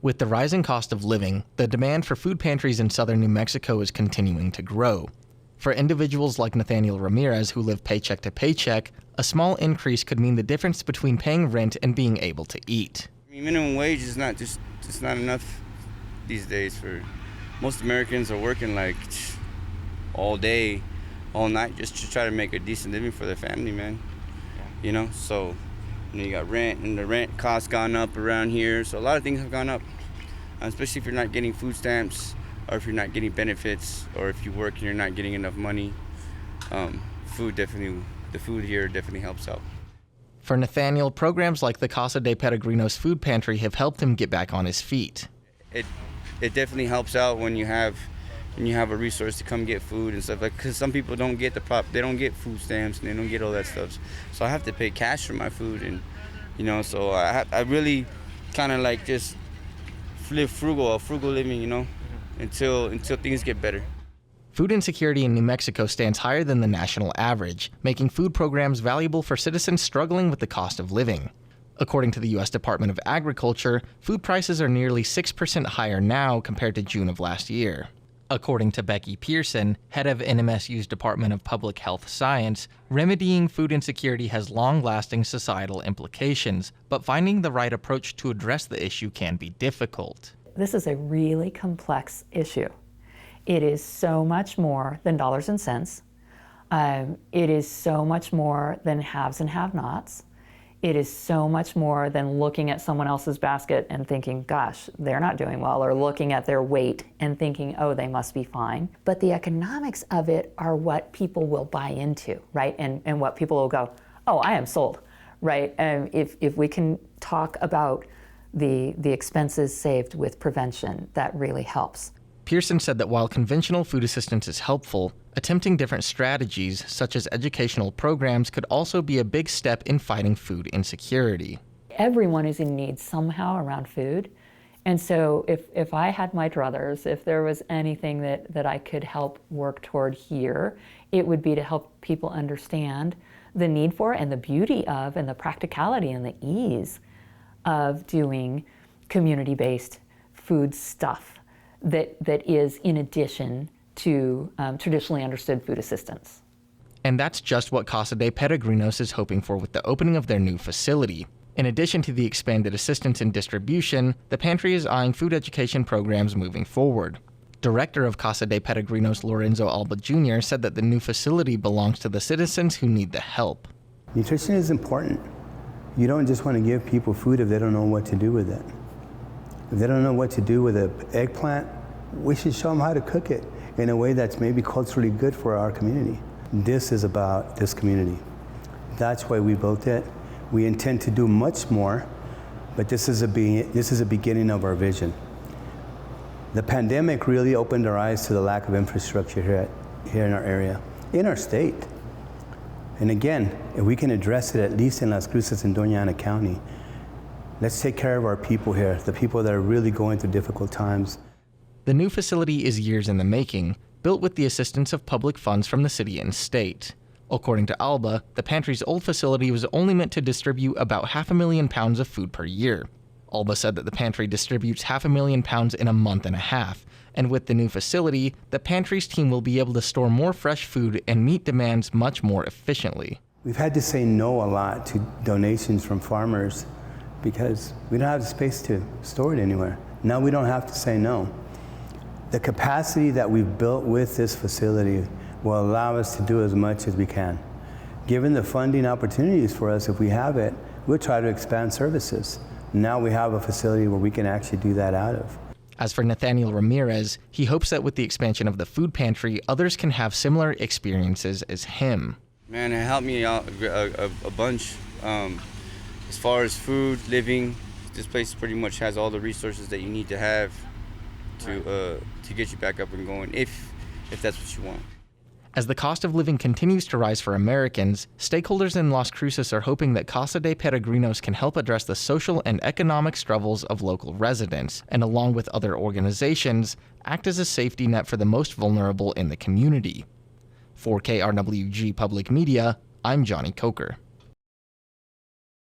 With the rising cost of living, the demand for food pantries in southern New Mexico is continuing to grow. For individuals like Nathaniel Ramirez who live paycheck to paycheck, a small increase could mean the difference between paying rent and being able to eat. Minimum wage is not enough these days. For most Americans are working like all day, all night just to try to make a decent living for their family, man. You know, so you got rent, and the rent costs gone up around here, so a lot of things have gone up, especially if you're not getting food stamps, or if you're not getting benefits, or if you work and you're not getting enough money. The food here definitely helps out. For Nathaniel, programs like the Casa de Peregrinos food pantry have helped him get back on his feet. It definitely helps out when you have a resource to come get food and stuff, like, because some people don't get they don't get food stamps and they don't get all that stuff. So I have to pay cash for my food, and so I really kind of like just live frugal living, until things get better. Food insecurity in New Mexico stands higher than the national average, making food programs valuable for citizens struggling with the cost of living. According to the U.S. Department of Agriculture, food prices are nearly 6% higher now compared to June of last year. According to Becky Pearson, head of NMSU's Department of Public Health Science, remedying food insecurity has long-lasting societal implications, but finding the right approach to address the issue can be difficult. This is a really complex issue. It is so much more than dollars and cents. It is so much more than haves and have-nots. It is so much more than looking at someone else's basket and thinking, gosh, they're not doing well, or looking at their weight and thinking, oh, they must be fine. But the economics of it are what people will buy into, right? And what people will go, oh, I am sold, right? If we can talk about the expenses saved with prevention, that really helps. Pearson said that while conventional food assistance is helpful, attempting different strategies, such as educational programs, could also be a big step in fighting food insecurity. Everyone is in need somehow around food. And so if I had my druthers, if there was anything that I could help work toward here, it would be to help people understand the need for and the beauty of and the practicality and the ease of doing community-based food stuff that is in addition to traditionally understood food assistance. And that's just what Casa de Peregrinos is hoping for with the opening of their new facility. In addition to the expanded assistance and distribution, the pantry is eyeing food education programs moving forward. Director of Casa de Peregrinos, Lorenzo Alba Jr., said that the new facility belongs to the citizens who need the help. Nutrition is important. You don't just want to give people food if they don't know what to do with it. If they don't know what to do with an eggplant, we should show them how to cook it in a way that's maybe culturally good for our community. This is about this community. That's why we built it. We intend to do much more, but this is a beginning of our vision. The pandemic really opened our eyes to the lack of infrastructure here in our area, in our state. And again, if we can address it at least in Las Cruces and Doña Ana County, let's take care of our people here, the people that are really going through difficult times. The new facility is years in the making, built with the assistance of public funds from the city and state. According to Alba, the pantry's old facility was only meant to distribute about 500,000 pounds of food per year. Alba said that the pantry distributes 500,000 pounds in a month and a half, and with the new facility, the pantry's team will be able to store more fresh food and meet demands much more efficiently. We've had to say no a lot to donations from farmers because we don't have the space to store it anywhere. Now we don't have to say no. The capacity that we've built with this facility will allow us to do as much as we can. Given the funding opportunities for us, if we have it, we'll try to expand services. Now we have a facility where we can actually do that out of. As for Nathaniel Ramirez, he hopes that with the expansion of the food pantry, others can have similar experiences as him. Man, it helped me out a bunch. As far as food, living, this place pretty much has all the resources that you need to have to get you back up and going, if that's what you want. As the cost of living continues to rise for Americans, stakeholders in Las Cruces are hoping that Casa de Peregrinos can help address the social and economic struggles of local residents, and along with other organizations, act as a safety net for the most vulnerable in the community. For KRWG Public Media, I'm Jonny Coker.